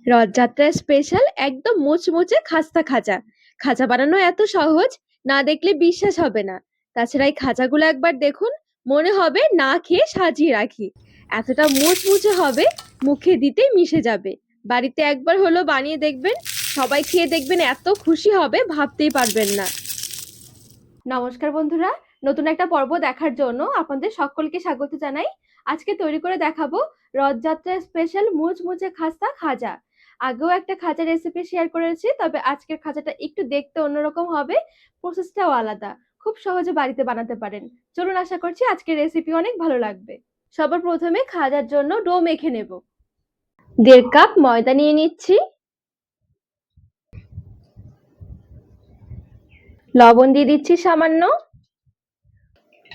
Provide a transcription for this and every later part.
রথযাত্রার স্পেশাল একদম মুচমুচে খাস্তা খাজা। খাজা বানানো এত সহজ, না দেখলে বিশ্বাস হবে না। তাছাড়া এই খাজাগুলো একবার দেখুন, মনে হবে না খেয়ে সাজিয়ে রাখি। এতটা মুচমুচে হবে, মুখে দিতেই মিশে যাবে। বাড়িতে একবার হলো বানিয়ে দেখবেন, সবাই খেয়ে দেখবেন এত খুশি হবে ভাবতেই পারবেন না। নমস্কার বন্ধুরা, নতুন একটা পর্ব দেখার জন্য আপনাদের সকলকে স্বাগত জানাই। আজকে তৈরি করে দেখাবো রথযাত্রার স্পেশাল মুচমুচে খাস্তা খাজা। আগেও একটা খাজা রেসিপি শেয়ার করেছি, তবে আজকের খাজাটা একটু দেখতে অন্যরকম হবে, প্রসেসটাও আলাদা। খুব সহজে বাড়িতে বানাতে পারেন। চলুন, আশা করছি আজকের রেসিপি অনেক ভালো লাগবে। সবার প্রথমে খাজার জন্য ডো মেখে নেব। 1.5 কাপ ময়দা নিয়ে নিচ্ছি, লবণ দিয়ে দিচ্ছি সামান্য,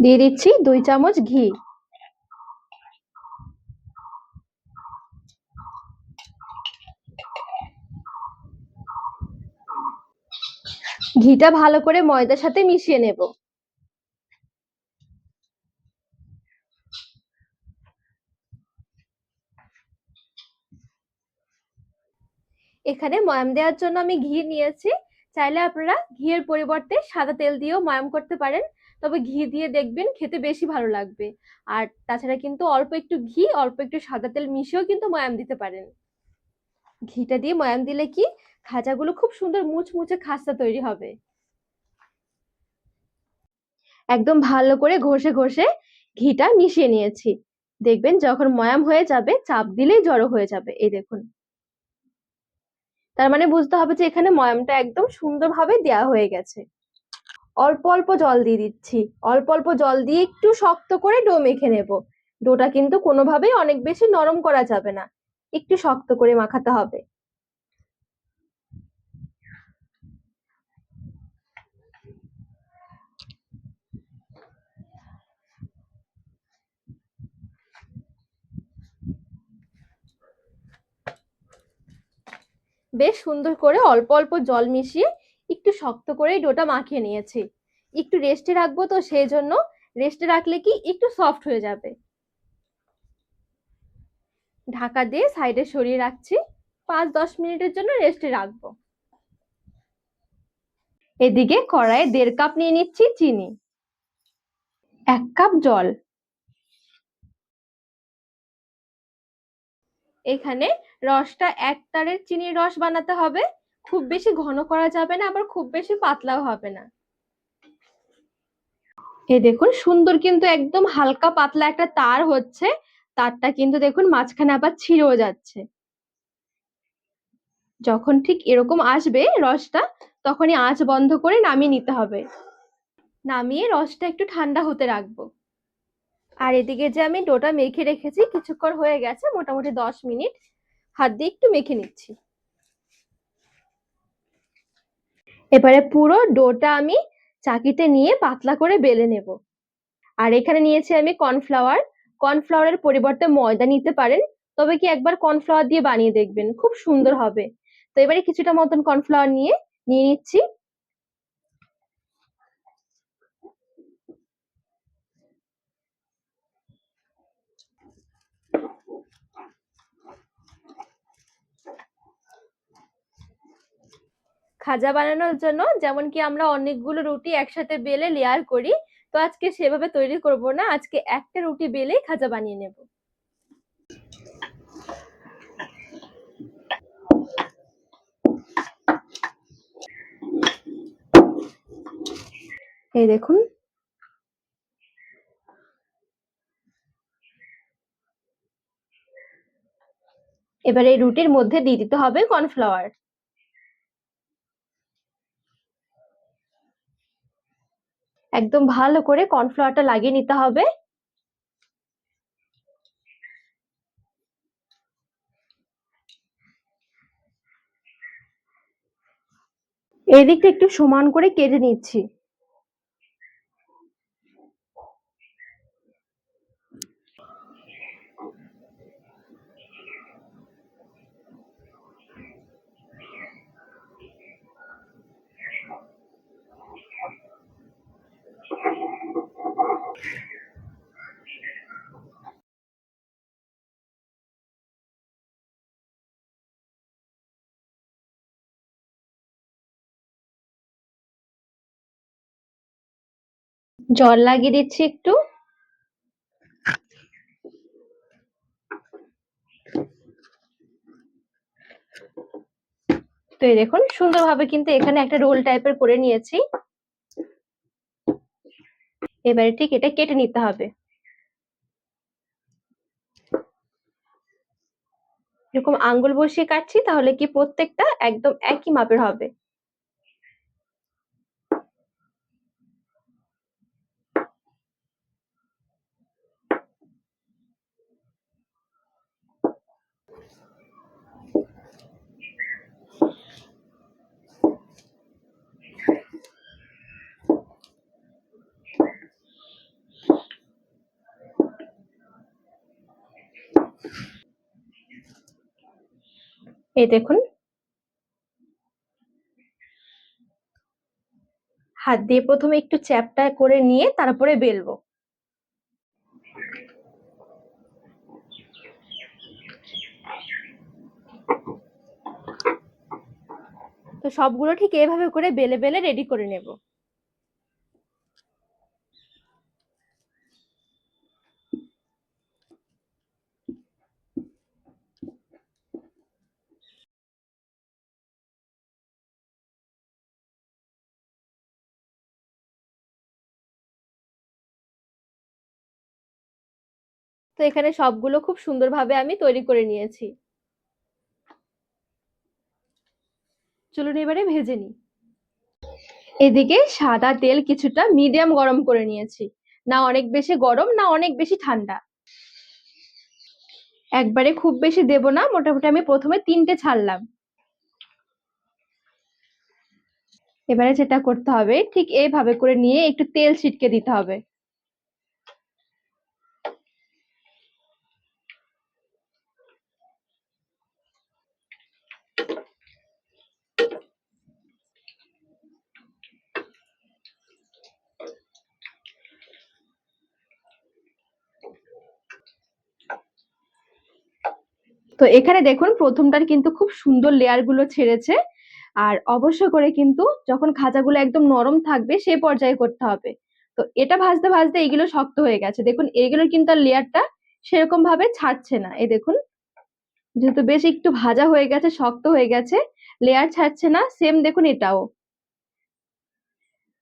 দিয়ে দিচ্ছি 2 চামচ ঘি। ঘিটা ভালো করে ময়দার সাথে মিশিয়ে নেব। এখানে ময়াম দেওয়ার জন্য আমি ঘি নিয়েছি। চাইলে আপনারা ঘিয়ের পরিবর্তে সাদা তেল দিয়েও ময়াম করতে পারেন, তবে ঘি দিয়ে দেখবেন খেতে বেশি ভালো লাগবে। আর তাছাড়া কিন্তু অল্প একটু ঘি, অল্প একটু সাদা তেল মিশিয়েও কিন্তু ময়াম দিতে পারেন। ঘিটা দিয়ে ময়াম দিলে কি খাজাগুলো খুব সুন্দর মুচমুচে খাস্তা তৈরি হবে। একদম ভালো করে ঘষে ঘষে ঘিটা মিশিয়ে নিয়েছি। দেখবেন যখন ময়াম হয়ে যাবে, চাপ দিলেই জড়ো হয়ে যাবে। এই দেখুন, তার মানে বুঝতে হবে যে এখানে ময়ামটা একদম সুন্দরভাবে দেওয়া হয়ে গেছে। অল্প অল্প জল দিয়ে দিচ্ছি, অল্প অল্প জল দিয়ে একটু শক্ত করে ডো মেখে নেব। ডোটা কিন্তু কোনোভাবেই অনেক বেশি নরম করা যাবে না, একটু শক্ত করে মাখাতে হবে। বেশ সুন্দর করে অল্প অল্প জল মিশিয়ে একটু শক্ত করে ডোটা মাখিয়ে নিয়েছি। একটু রেস্টে রাখবো, তো সেই জন্য রেস্টে রাখলে কি একটু সফট হয়ে যাবে। ঢাকা দিয়ে সাইডে সরিয়ে রাখছি, 5-10 মিনিটের জন্য রেস্টে রাখবো। এদিকে কড়াইয়ে 1.5 কাপ নিয়ে নিচ্ছি চিনি, 1 কাপ জল। এখানে রসটা এক তারের চিনির রস বানাতে হবে, খুব বেশি ঘন করা যাবে না, আবার খুব বেশি পাতলাও হবে না। এই দেখুন সুন্দর কিন্তু একদম হালকা পাতলা একটা তার হচ্ছে। তারটা কিন্তু দেখুন মাঝখানে আবার ছিঁড়েও যাচ্ছে। যখন ঠিক এরকম আসবে রসটা, তখনই আঁচ বন্ধ করে নামিয়ে নিতে হবে। নামিয়ে রসটা একটু ঠান্ডা হতে রাখবো। আর এদিকে যে আমি ডোটা মেখে রেখেছি, কিছুক্ষণ হয়ে গেছে, মোটামুটি 10 মিনিট। হাত দিয়ে একটু মেখে নিচ্ছি। এবারে পুরো ডোটা আমি চাকিতে নিয়ে পাতলা করে বেলে নেব। আর এখানে নিয়েছি আমি কর্নফ্লাওয়ার। কর্নফ্লাওয়ারের পরিবর্তে ময়দা নিতে পারেন, তবে কি একবার কর্নফ্লাওয়ার দিয়ে বানিয়ে দেখবেন, খুব সুন্দর হবে। তো এবারে কিছুটা মতন কর্নফ্লাওয়ার নিয়ে নিচ্ছি। খাজা বানানোর জন্য যেমন কি আমরা অনেকগুলো রুটি একসাথে বেলে লেয়ার করি, তো আজকে সেভাবে তৈরি করব না, আজকে একটা রুটি বেলেই খাজা বানিয়ে নেব। এই দেখুন, এবার এই রুটির মধ্যে দিয়ে দিতে হবে কর্নফ্লাওয়ার। একদম ভালো করে কর্নফ্লাওয়ারটা লাগিয়ে নিতে হবে। এই দিকটা একটু সমান করে কেটে নিচ্ছি। জল লাগিয়ে দিচ্ছি একটু। তো এই দেখুন সুন্দরভাবে কিন্তু এখানে একটা রোল টাইপের করে নিয়েছি। এবারে ঠিক এটা কেটে নিতে হবে। এরকম আঙ্গুল বসিয়ে কাটছি, তাহলে কি প্রত্যেকটা একদম একই মাপের হবে। এই দেখুন, হাত দিয়ে প্রথমে একটু চ্যাপ্টা করে নিয়ে তারপরে বেলবো। তো সবগুলো ঠিক এভাবে করে বেলে বেলে রেডি করে নেব। তো এখানে সবগুলো খুব সুন্দরভাবে আমি তৈরি করে নিয়েছি। চলুন এবারে ভেজে নিই। এদিকে সাদা তেল কিছুটা মিডিয়াম গরম করে নিয়েছি, না অনেক বেশি গরম না অনেক বেশি ঠান্ডা। একবারে খুব বেশি দেব না, মোটামুটি আমি প্রথমে 3টে ছাড়লাম। এবারে যেটা করতে হবে, ঠিক এইভাবে করে নিয়ে একটু তেল ছিটকে দিতে হবে। তো এখানে দেখুন প্রথমটার কিন্তু খুব সুন্দর লেয়ার গুলো ছেড়েছে। আর অবশ্য করে কিন্তু যখন খাজাগুলো একদম নরম থাকবে সেই পর্যায়ে করতে হবে। তো এটা ভাজতে ভাজতে এইগুলো শক্ত হয়ে গেছে, দেখুন এইগুলোর কিন্তু আর লেয়ারটা সেরকম ভাবে ছাড়ছে না। এই দেখুন, যেহেতু বেশ একটু ভাজা হয়ে গেছে, শক্ত হয়ে গেছে, লেয়ার ছাড়ছে না। সেম দেখুন এটাও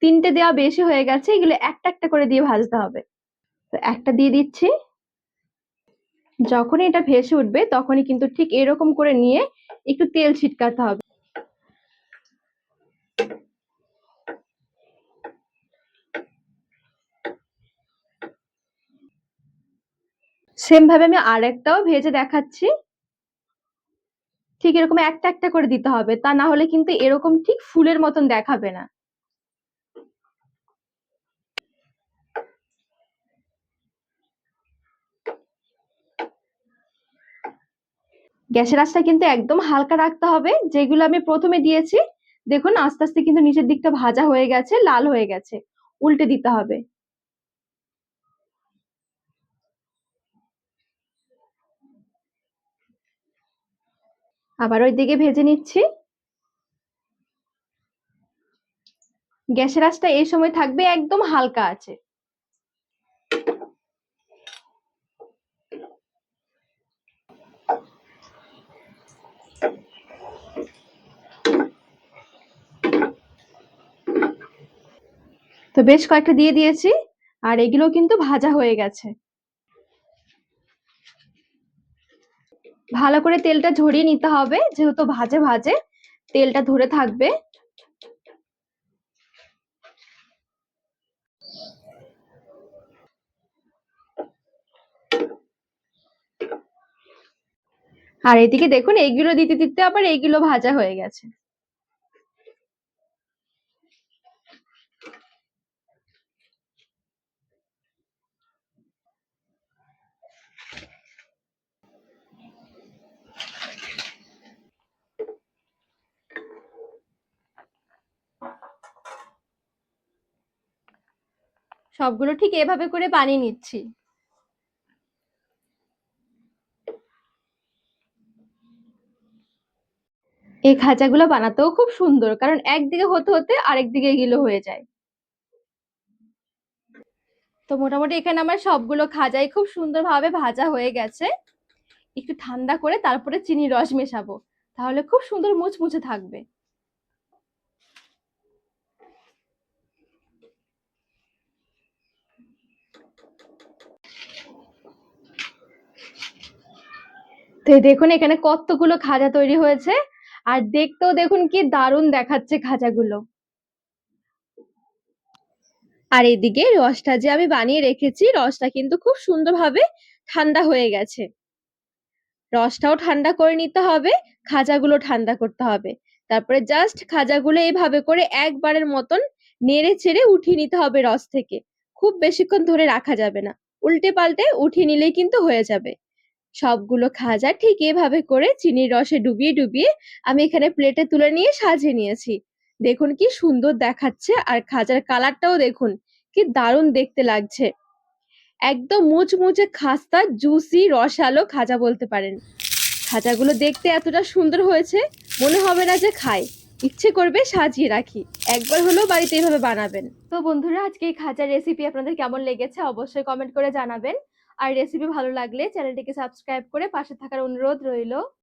3টে দেওয়া বেশি হয়ে গেছে, এগুলো একটা একটা করে দিয়ে ভাজতে হবে। তো একটা দিয়ে দিচ্ছি। যখনই এটা ভেসে উঠবে তখনই কিন্তু ঠিক এরকম করে নিয়ে একটু তেল ছিটকাতে হবে। সেম ভাবে আমি আরেকটাও ভেজে দেখাচ্ছি। ঠিক এরকম একটা একটা করে দিতে হবে, তা না হলে কিন্তু এরকম ঠিক ফুলের মতন দেখাবে না। গ্যাসের আঁচটা কিন্তু একদম হালকা রাখতে হবে। যেগুলো আমি প্রথমে দিয়েছি দেখুন আস্তে আস্তে কিন্তু নিচের দিকটা ভাজা হয়ে গেছে, লাল হয়ে গেছে, উল্টে দিতে হবে। আবার ওই দিকে ভেজে নিচ্ছি। গ্যাসের আঁচটা এই সময় থাকবে একদম হালকা আছে। তো বেশ কয়েকটা দিয়ে দিয়েছি, আর এগুলো কিন্তু ভাজা হয়ে গেছে। ভালো করে তেলটা ঝরিয়ে নিতে হবে, যেহেতু ভাজে ভাজে তেলটা ধরে থাকবে। আর এদিকে দেখুন এইগুলো দিতে দিতে আবার এইগুলো ভাজা হয়ে গেছে। সবগুলো ঠিক এভাবে করে বানিয়ে নিচ্ছি। এই খাঁচাগুলো বানাতেও খুব সুন্দর, কারণ একদিকে হতে হতে আরেক দিকে এগুলো হয়ে যায়। তো মোটামুটি এখানে আমার সবগুলো খাজাই খুব সুন্দরভাবে ভাজা হয়ে গেছে। একটু ঠান্ডা করে তারপরে চিনির রস মেশাবো, তাহলে খুব সুন্দর মুচমুচে থাকবে। তো দেখুন এখানে কতগুলো খাজা তৈরি হয়েছে, আর দেখতেও দেখুন কি দারুণ দেখাচ্ছে খাজাগুলো। আর এদিকে রসটা যে আমি বানিয়ে রেখেছি, রসটা কিন্তু খুব সুন্দরভাবে ঠান্ডা হয়ে গেছে। রসটাও ঠান্ডা করে নিতে হবে, খাজাগুলো ঠান্ডা করতে হবে। তারপরে জাস্ট খাজাগুলো এইভাবে করে একবারের মতন নেড়ে চেড়ে উঠিয়ে নিতে হবে রস থেকে। খুব বেশিক্ষণ ধরে রাখা যাবে না, উল্টে পাল্টে উঠিয়ে নিলেই কিন্তু হয়ে যাবে। সবগুলো খাজা ঠিক এভাবে করে চিনির রসে ডুবিয়ে ডুবিয়ে আমি এখানে প্লেটে তুলে নিয়ে সাজিয়ে নিয়েছি। দেখুন কি সুন্দর দেখাচ্ছে, আর খাজার কালারটাও দেখুন কি দারুণ দেখতে লাগছে। একদম মুচমুচে খাস্তা জুসি রসালো খাজা বলতে পারেন। খাজাগুলো দেখতে এতটা সুন্দর হয়েছে, মনে হবে না যে খাই, ইচ্ছে করবে সাজিয়ে রাখি। একবার হলেও বাড়িতে এইভাবে বানাবেন। তো বন্ধুরা, আজকে এই খাজার রেসিপি আপনাদের কেমন লেগেছে অবশ্যই কমেন্ট করে জানাবেন। আর রেসিপি ভালো লাগলে চ্যানেলটিকে সাবস্ক্রাইব করে পাশে থাকার অনুরোধ রইল।